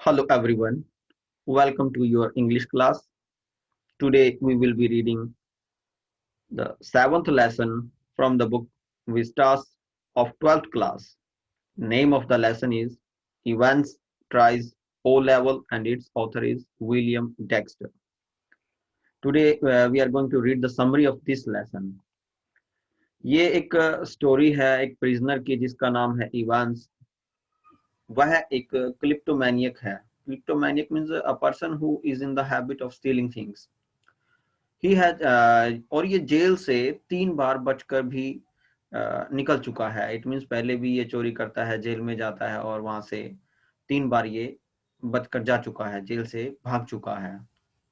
Hello everyone, welcome to your English class. Today we will be reading the seventh lesson from the book Vistas of 12th class. Name of the lesson is Evans Tries O Level and its author is William Dexter. Today we are going to read the summary of this lesson. ये एक story है एक prisoner की जिसका नाम है Evans. वह एक क्लिप्टोमैनियक है. Kleptomaniac means a person who is in the habit of stealing things. He had और ये जेल से 3 बार बचकर भी निकल चुका है. इट मीन्स पहले भी ये चोरी करता है, जेल में जाता है और वहां से 3 बार ये बचकर जा चुका है, जेल से भाग चुका है.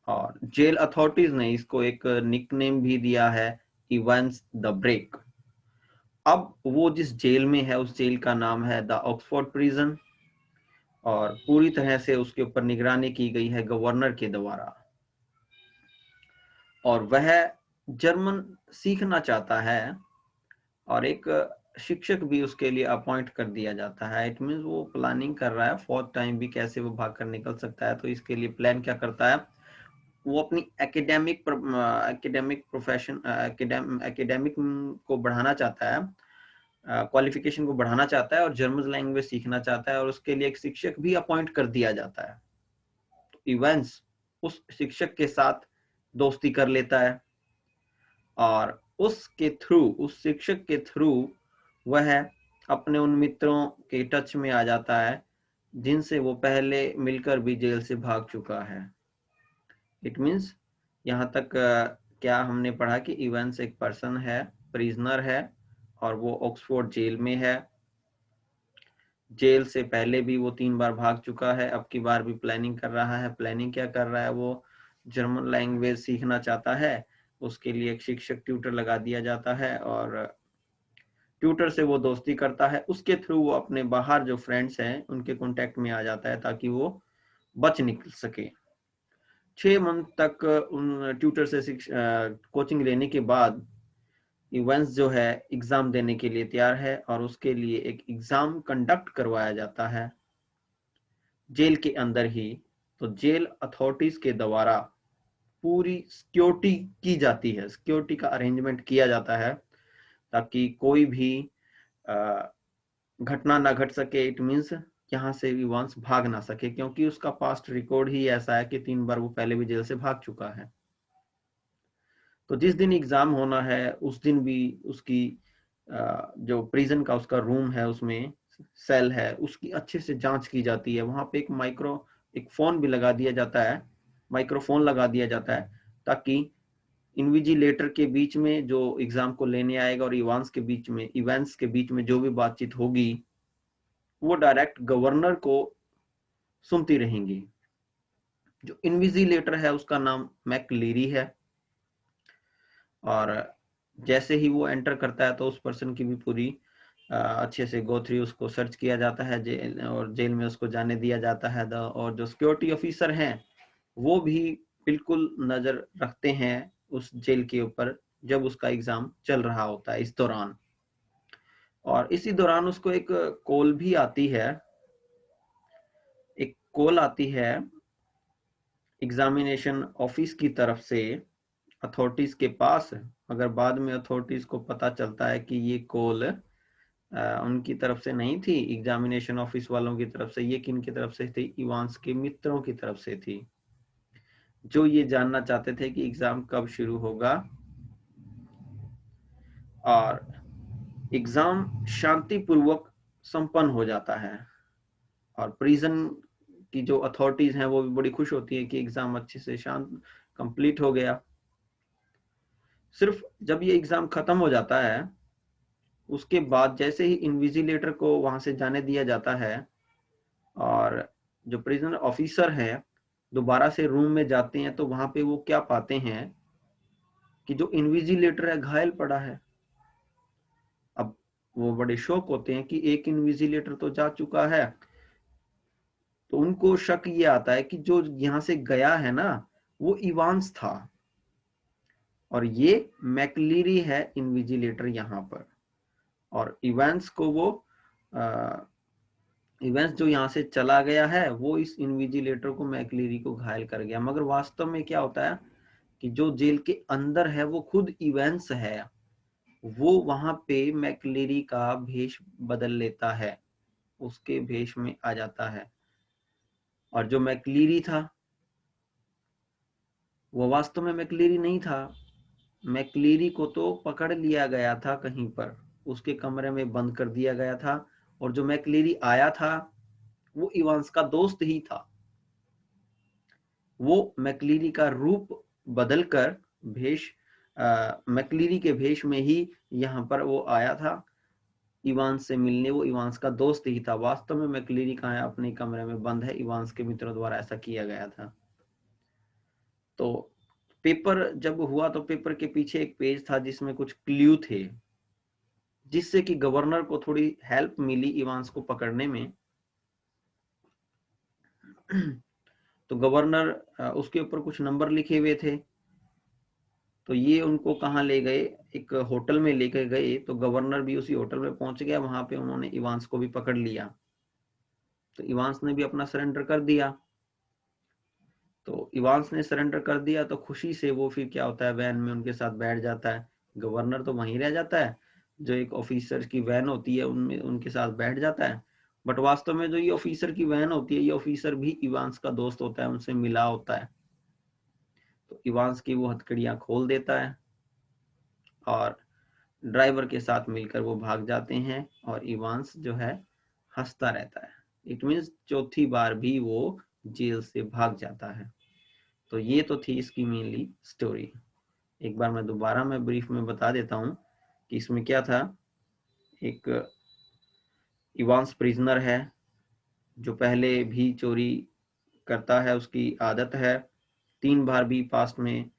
और जेल अथॉरिटीज ने इसको एक निकनेम भी दिया है, इवांस द ब्रेक. अब वो जिस जेल में है उस जेल का नाम है द ऑक्सफोर्ड प्रिजन और पूरी तरह से उसके ऊपर निगरानी की गई है गवर्नर के द्वारा. और वह जर्मन सीखना चाहता है और एक शिक्षक भी उसके लिए अपॉइंट कर दिया जाता है. इट मीन्स वो प्लानिंग कर रहा है फोर्थ टाइम भी कैसे वो भाग कर निकल सकता है. तो इसके लिए प्लान क्या करता है, वो अपनी एकेडमिक प्रोफेशन एकेडमिक को बढ़ाना चाहता है, क्वालिफिकेशन को बढ़ाना चाहता है और जर्मन लैंग्वेज सीखना चाहता है और उसके लिए एक शिक्षक भी अपॉइंट कर दिया जाता है. इवेंट्स उस शिक्षक के साथ दोस्ती कर लेता है और उस शिक्षक के थ्रू वह अपने उन मित्रों के टच में आ जाता है जिनसे वो पहले मिलकर भी जेल से भाग चुका है. इट मीन्स यहाँ तक क्या हमने पढ़ा कि इवेंट्स एक पर्सन है, प्रिजनर है और वो ऑक्सफोर्ड जेल में है. जेल से पहले भी वो 3 बार भाग चुका है, अब की बार भी प्लानिंग कर रहा है. प्लानिंग क्या कर रहा है, वो जर्मन लैंग्वेज सीखना चाहता है. उसके लिए एक शिक्षक ट्यूटर लगा दिया जाता है और ट्यूटर से वो दोस्ती करता है. उसके थ्रू वो अपने बाहर जो फ्रेंड्स हैं उनके कांटेक्ट में आ जाता है ताकि वो बच निकल सके. 6 मंथ तक उन ट्यूटर से कोचिंग लेने के बाद इवेंट्स जो है एग्जाम देने के लिए तैयार है और उसके लिए एक एग्जाम कंडक्ट करवाया जाता है जेल के अंदर ही. तो जेल अथॉरिटीज के द्वारा पूरी सिक्योरिटी की जाती है, सिक्योरिटी का अरेंजमेंट किया जाता है ताकि कोई भी घटना ना घट सके. इट मीन्स यहाँ से इवांस भाग ना सके क्योंकि उसका पास्ट रिकॉर्ड ही ऐसा है कि 3 बार वो पहले भी जेल से भाग चुका है. तो जिस दिन एग्जाम होना है उस दिन भी उसकी जो प्रिजन का उसका रूम है, उसमें सेल है, उसकी अच्छे से जांच की जाती है. वहां पे एक फोन भी लगा दिया जाता है, माइक्रोफोन लगा दिया जाता है ताकि इन्विजिलेटर के बीच में जो एग्जाम को लेने आएगा और इवेंट्स के बीच में जो भी बातचीत होगी वो डायरेक्ट गवर्नर को सुनती रहेंगी. जो इन्विजिलेटर है उसका नाम मैकलीरी है और जैसे ही वो एंटर करता है तो उस पर्सन की भी पूरी अच्छे से गो थ्रू उसको सर्च किया जाता है जेल में उसको जाने दिया जाता है. और जो सिक्योरिटी ऑफिसर हैं वो भी बिल्कुल नजर रखते हैं उस जेल के ऊपर जब उसका एग्जाम चल रहा होता है इस दौरान. और इसी दौरान उसको एक कॉल भी आती है, एग्जामिनेशन ऑफिस की तरफ से अथॉरिटीज के पास. अगर बाद में अथॉरिटीज को पता चलता है कि ये कॉल उनकी तरफ से नहीं थी, एग्जामिनेशन ऑफिस वालों की तरफ से, ये किन की तरफ से थी, इवांस के मित्रों की तरफ से थी जो ये जानना चाहते थे कि एग्जाम कब शुरू होगा. और एग्जाम शांतिपूर्वक संपन्न हो जाता है और प्रिजन की जो अथॉरिटीज हैं वो भी बड़ी खुश होती है कि एग्जाम अच्छे से शांत कंप्लीट हो गया. सिर्फ जब ये एग्जाम खत्म हो जाता है उसके बाद जैसे ही इन्विजिलेटर को वहां से जाने दिया जाता है और जो प्रिजनर ऑफिसर हैं दोबारा से रूम में जाते हैं तो वहां पे वो क्या पाते हैं कि जो इन्विजिलेटर है घायल पड़ा है. अब वो बड़े शौक होते हैं कि एक इन्विजिलेटर तो जा चुका है. तो उनको शक ये आता है कि जो यहां से गया है ना वो इवांस था और ये मैकलीरी है इन्विजिलेटर यहाँ पर. और इवांस को वो इवेंट्स जो यहाँ से चला गया है वो इस इन्विजिलेटर को मैकलेरी को घायल कर गया, मगर वास्तव में क्या होता है कि जो जेल के अंदर है वो खुद इवेंट्स है, वो वहां पे मैकलेरी का भेष बदल लेता है, उसके भेष में आ जाता है। और जो मैकलेरी था वो वास्तव में मैकलेरी नहीं था। मैकलेरी को तो पकड़ लिया गया था कहीं पर, उसके कमरे में बंद कर दिया गया था, और जो मैकलेरी आया था वो इवांस का दोस्त ही था। वो मैकलेरी का रूप बदलकर भेष मैकलेरी के भेष में ही यहाँ पर वो आया था इवांस से मिलने। वो इवांस का दोस्त ही था, वास्तव में मैकलेरी कहाँ है, अपने कमरे में बंद है, इवांस के मित्रों द्वारा ऐसा किया गया था। तो पेपर जब हुआ तो पेपर के पीछे एक पेज था जिसमें कुछ क्ल्यू थे, जिससे कि गवर्नर को थोड़ी हेल्प मिली इवांस को पकड़ने में। तो गवर्नर उसके ऊपर कुछ नंबर लिखे हुए थे, तो ये उनको कहाँ ले गए, एक होटल में लेकर गए। तो गवर्नर भी उसी होटल में पहुंच गया, वहां पे उन्होंने इवांस को भी पकड़ लिया। तो इवांस ने भी अपना सरेंडर कर दिया। तो इवांस ने सरेंडर कर दिया तो खुशी से वो फिर क्या होता है, वैन में उनके साथ बैठ जाता है। गवर्नर तो वहीं रह जाता है, जो एक ऑफिसर की वैन होती है उनमें उनके साथ बैठ जाता है। बट वास्तव में जो ये ऑफिसर की वैन होती है, ये ऑफिसर भी इवांस का दोस्त होता है, उनसे मिला होता है। तो इवांस की वो हथकड़ियां खोल देता है और ड्राइवर के साथ मिलकर वो भाग जाते हैं, और इवांस जो है हंसता रहता है। इट मीन्स चौथी बार भी वो जेल से भाग जाता है। तो ये तो थी इसकी मेनली स्टोरी। एक बार मैं दोबारा मैं ब्रीफ में बता देता हूँ कि इसमें क्या था। एक इवांस प्रिजनर है जो पहले भी चोरी करता है, उसकी आदत है। 3 बार भी पास्ट में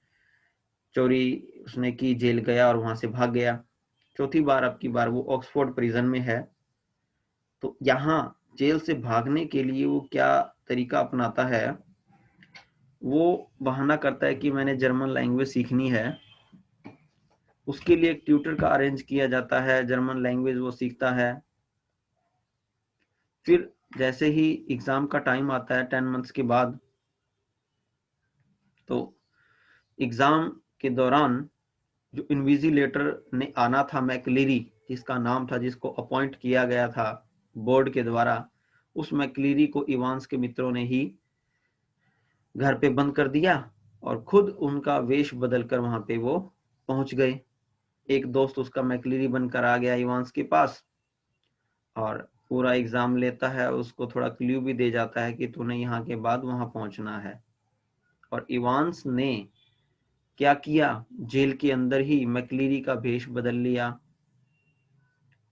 चोरी उसने की, जेल गया और वहां से भाग गया। चौथी बार अब की बार वो ऑक्सफोर्ड प्रिजन में है। तो यहाँ जेल से भागने के लिए वो क्या तरीका अपनाता है, वो बहाना करता है कि मैंने जर्मन लैंग्वेज सीखनी है। उसके लिए एक ट्यूटर का अरेंज किया जाता है, जर्मन लैंग्वेज वो सीखता है। फिर जैसे ही एग्जाम का टाइम आता है 10 मंथ्स के बाद, तो एग्जाम के दौरान जो इन्विजिलेटर ने आना था मैकलेरी, जिसका नाम था, जिसको अपॉइंट किया गया था बोर्ड के द्वारा, उस मैकलेरी को इवांस के मित्रों ने ही घर पे बंद कर दिया और खुद उनका वेश बदलकर वहां पे वो पहुंच गए। एक दोस्त उसका मैकलेरी बनकर आ गया इवांस के पास और पूरा एग्जाम लेता है, उसको थोड़ा क्ल्यू भी दे जाता है कि तूने यहाँ के बाद वहां पहुंचना है। और इवांस ने क्या किया, जेल के अंदर ही मैकलेरी का भेष बदल लिया,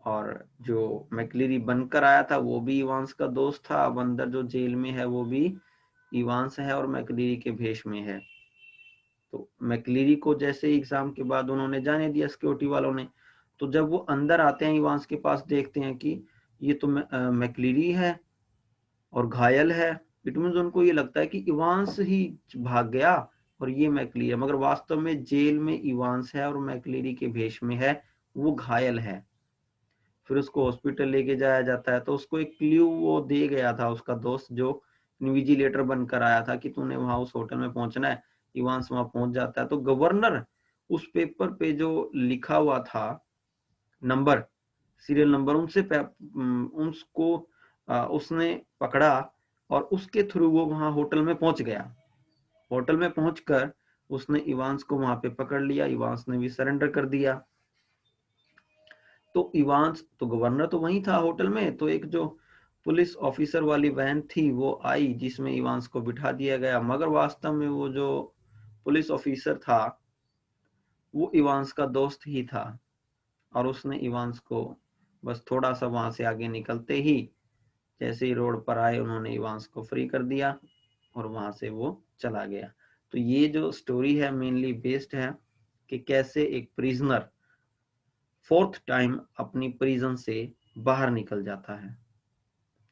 और जो मैकलेरी बनकर आया था वो भी इवांस का दोस्त था। अब अंदर जो जेल में है वो भी इवांस है और मैकलेरी के भेष में है। तो मैकलेरी को जैसे एग्जाम के बाद उन्होंने जाने दिया सिक्योरिटी वालों ने, तो जब वो अंदर आते हैं इवांस के पास, देखते हैं कि ये तो मैकलेरी है और घायल है। इट मीन उनको ये लगता है कि इवांस ही भाग गया और ये मैकलेरी है, मगर वास्तव में जेल में इवांस है और मैकलेरी के भेष में है, वो घायल है। फिर उसको हॉस्पिटल लेके जाया जाता है। तो उसको एक क्ल्यू वो दे गया था उसका दोस्त, जो इन्विजिलेटर बनकर आया था, कि तूने वहां उस होटल में पहुंचना है। इवांस वहां पहुंच जाता है। तो गवर्नर उस पेपर पे जो लिखा हुआ था नंबर, सीरियल नंबर, उसको उसने पकड़ा और उसके थ्रू वो वहां होटल में पहुंच गया। होटल में पहुंचकर उसने इवांस को वहां पे पकड़ लिया। इवांस ने भी सरेंडर कर दिया। तो इवांस तो गवर्नर तो वहीं था होटल में, तो एक जो पुलिस ऑफिसर वाली वैन थी वो आई जिसमें इवांस को बिठा दिया गया, मगर वास्तव में वो जो पुलिस ऑफिसर था वो इवांस का दोस्त ही था। और उसने इवांस को बस थोड़ा सा वहां से आगे निकलते ही, जैसे ही रोड पर आए, उन्होंने इवांस को फ्री कर दिया और वहां से वो चला गया। तो ये जो स्टोरी है मेनली बेस्ड है कि कैसे एक प्रिजनर 4th टाइम अपनी प्रिजन से बाहर निकल जाता है।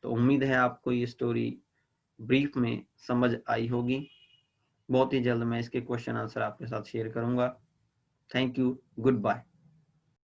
तो उम्मीद है आपको ये स्टोरी ब्रीफ में समझ आई होगी। बहुत ही जल्द मैं इसके क्वेश्चन आंसर आपके साथ शेयर करूंगा। Thank you, good bye.